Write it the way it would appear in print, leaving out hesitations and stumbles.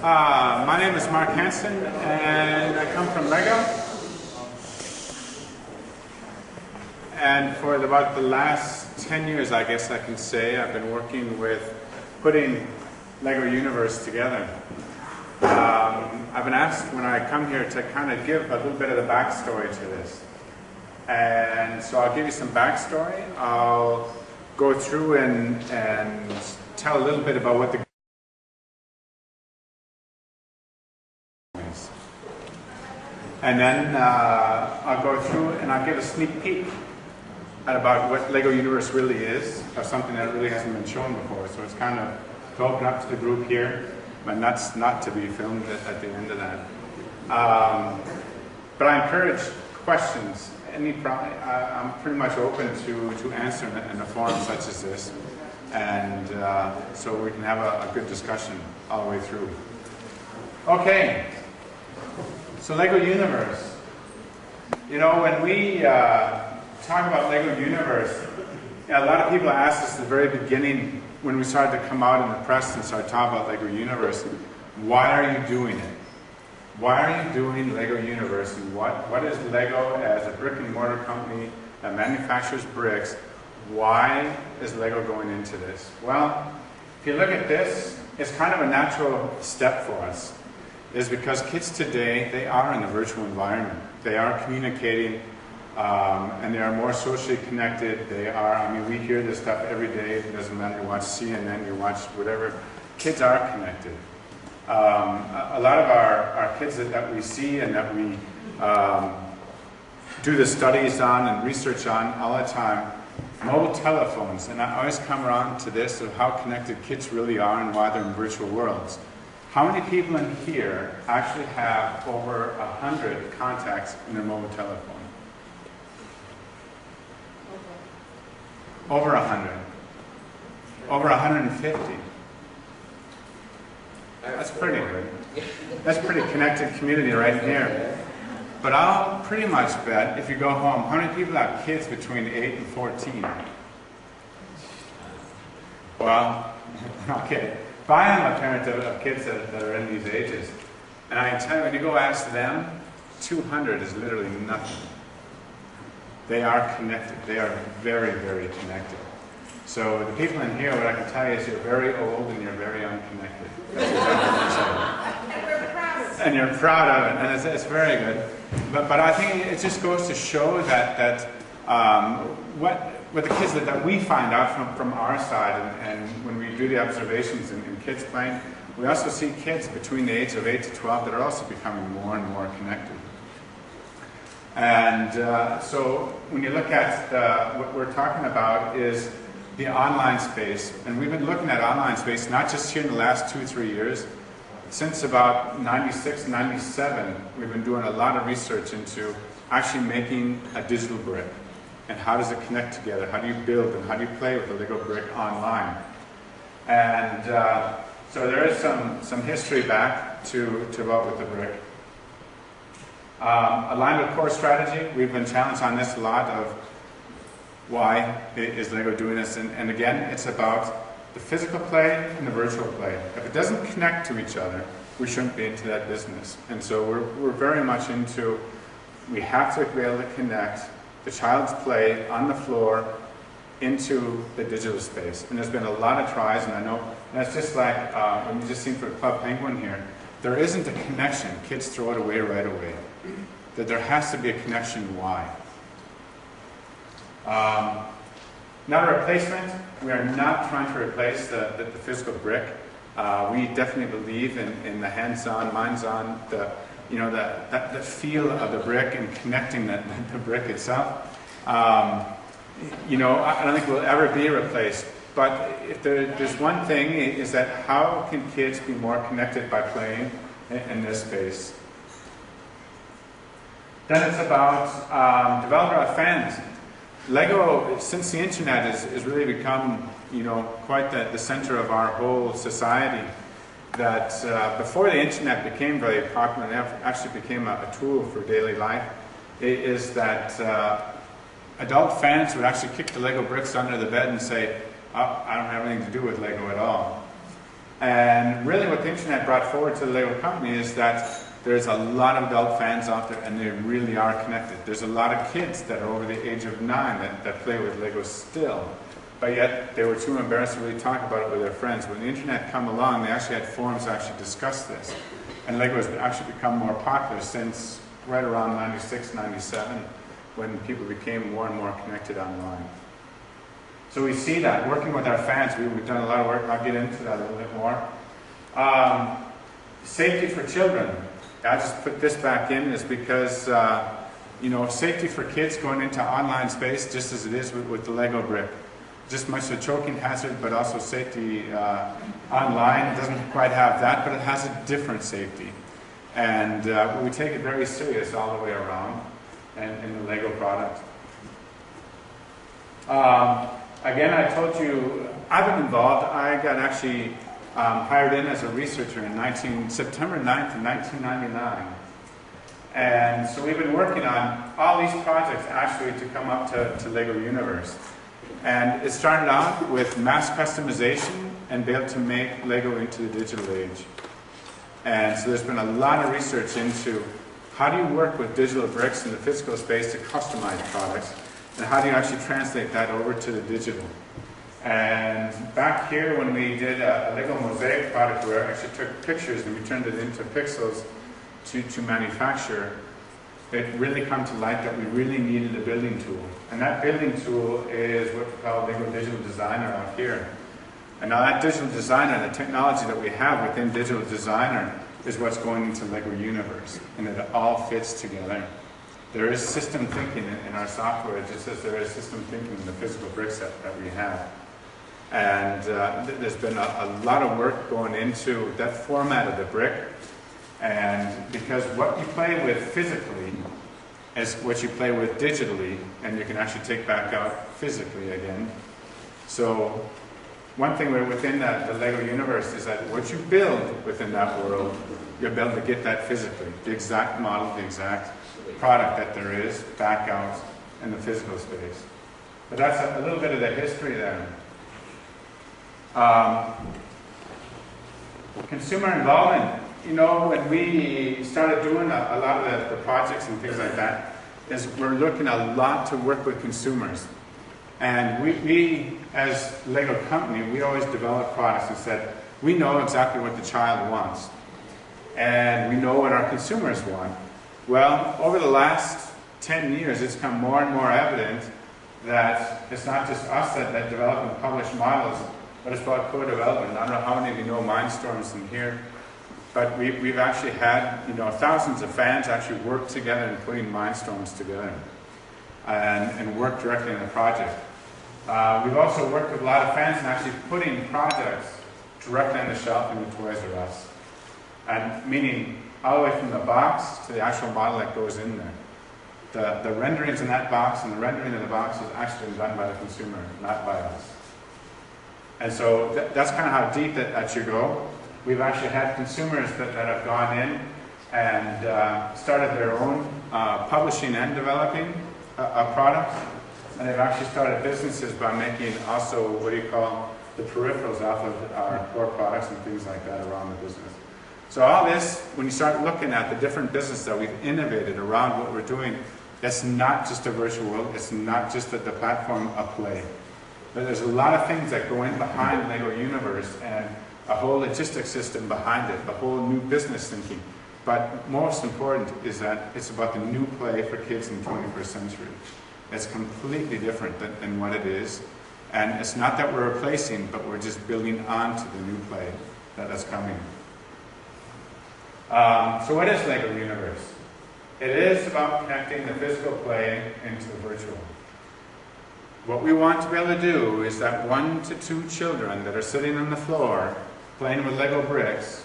My name is Mark Hansen, and I come from Lego. And for about the last 10 years, I guess I can say, I've been working with putting Lego Universe together. I've been asked when I come here to kind of give a little bit of the backstory to this. And so I'll give you some backstory. I'll go through and tell a little bit about what the is. And then I'll go through and I'll give a sneak peek at about what Lego Universe really is, or something that really hasn't been shown before. So it's kind of to open up to the group here, but that's not to be filmed at the end of that. But I encourage questions. I'm pretty much open to answer in a forum such as this, and so we can have a good discussion all the way through. Okay, so Lego Universe. You know, when we talk about Lego Universe, a lot of people asked us at the very beginning when we started to come out in the press and start talking about Lego Universe, why are you doing it? Why are you doing Lego Universe, and what is Lego as a brick and mortar company that manufactures bricks? Why is Lego going into this? Well, if you look at this, it's kind of a natural step for us. Is because kids today, they are in a virtual environment. They are communicating and they are more socially connected. They are, I mean, we hear this stuff every day. It doesn't matter, you watch CNN, you watch whatever. Kids are connected. A lot of our kids that we see and that we do the studies on and research on all the time, mobile telephones, and I always come around to this of how connected kids really are and why they're in virtual worlds. How many people in here actually have over 100 contacts in their mobile telephone? Over 100. Over 150. That's pretty good. That's pretty connected community right here. But I'll pretty much bet, if you go home, how many people have kids between 8 and 14? Well, okay. If I am a parent of kids that are in these ages, and I can tell you, when you go ask them, 200 is literally nothing. They are connected. They are very, very connected. So the people in here, what I can tell you is you're very old and you're very unconnected. And you're proud of it, and it's very good. But I think it just goes to show that what the kids that we find out from our side, and when we do the observations in kids playing, we also see kids between the age of 8 to 12 that are also becoming more and more connected. And so when you look at what we're talking about is the online space, and we've been looking at online space not just here in the last 2-3 years. Since about 96, 97, we've been doing a lot of research into actually making a digital brick. And how does it connect together? How do you build and how do you play with a Lego brick online? And so there is some history back to about with the brick. Aligned with core strategy, we've been challenged on this a lot of why is Lego doing this? And again, it's about the physical play and the virtual play. If it doesn't connect to each other, we shouldn't be into that business. And so we're very much into, we have to be able to connect the child's play on the floor into the digital space. And there's been a lot of tries, and I know, and it's just like when you just seen for Club Penguin here, there isn't a connection. Kids throw it away right away. That there has to be a connection. Why? Not a replacement. We are not trying to replace the physical brick. We definitely believe in the hands-on, minds-on, the feel of the brick and connecting the brick itself. You know, I don't think we'll ever be replaced. But if there's one thing, is that how can kids be more connected by playing in this space? Then it's about developer fans. Lego, since the internet has really become, you know, quite the center of our whole society, that before the internet became very popular and actually became a tool for daily life, is that adult fans would actually kick the Lego bricks under the bed and say, oh, I don't have anything to do with Lego at all. And really what the internet brought forward to the Lego company is that there's a lot of adult fans out there, and they really are connected. There's a lot of kids that are over the age of 9 that play with Lego still, but yet they were too embarrassed to really talk about it with their friends. When the internet came along, they actually had forums to actually discuss this. And Lego has actually become more popular since right around 96, 97, when people became more and more connected online. So we see that, working with our fans, we've done a lot of work. I'll get into that a little bit more. Safety for children. I just put this back in is because, you know, safety for kids going into online space, just as it is with the Lego brick. Just much a choking hazard, but also safety online. It doesn't quite have that, but it has a different safety. And we take it very serious all the way around in the Lego product. Again, I told you, I've been involved. I got actually hired in as a researcher in September 9th of 1999. And so we've been working on all these projects actually to come up to Lego Universe. And it started out with mass customization and be able to make Lego into the digital age. And so there's been a lot of research into how do you work with digital bricks in the physical space to customize products, and how do you actually translate that over to the digital. And back here when we did a Lego Mosaic product where I actually took pictures and we turned it into pixels to manufacture, it really come to light that we really needed a building tool. And that building tool is what we call Lego Digital Designer out here. And now that Digital Designer, the technology that we have within Digital Designer, is what's going into Lego Universe. And it all fits together. There is system thinking in our software, just as there is system thinking in the physical brick set that we have. And there's been a lot of work going into that format of the brick. And because what you play with physically is what you play with digitally, and you can actually take back out physically again. So one thing within the Lego universe is that what you build within that world, you'll be able to get that physically. The exact model, the exact product that there is back out in the physical space. But that's a little bit of the history there. Consumer involvement. You know, when we started doing a lot of the projects and things like that, is we're looking a lot to work with consumers. And we as Lego company, we always develop products and said, we know exactly what the child wants. And we know what our consumers want. Well, over the last 10 years, it's become more and more evident that it's not just us that develop and publish models, but it's about co-development. I don't know how many of you know Mindstorms in here, but we've actually had, you know, thousands of fans actually work together in putting Mindstorms together and work directly on the project. We've also worked with a lot of fans in actually putting projects directly on the shelf in the Toys R Us. And meaning all the way from the box to the actual model that goes in there. The renderings in that box and the rendering of the box is actually done by the consumer, not by us. And so that's kind of how deep that you go. We've actually had consumers that have gone in and started their own publishing and developing a product. And they've actually started businesses by making also what do you call the peripherals off of our core products and things like that around the business. So all this, when you start looking at the different businesses that we've innovated around what we're doing, it's not just a virtual world, it's not just the platform of play. But there's a lot of things that go in behind Lego Universe and a whole logistics system behind it, a whole new business thinking. But most important is that it's about the new play for kids in the 21st century. It's completely different than what it is. And it's not that we're replacing, but we're just building onto the new play that's coming. So what is Lego Universe? It is about connecting the physical play into the virtual. What we want to be able to do is that 1 to 2 children that are sitting on the floor playing with Lego bricks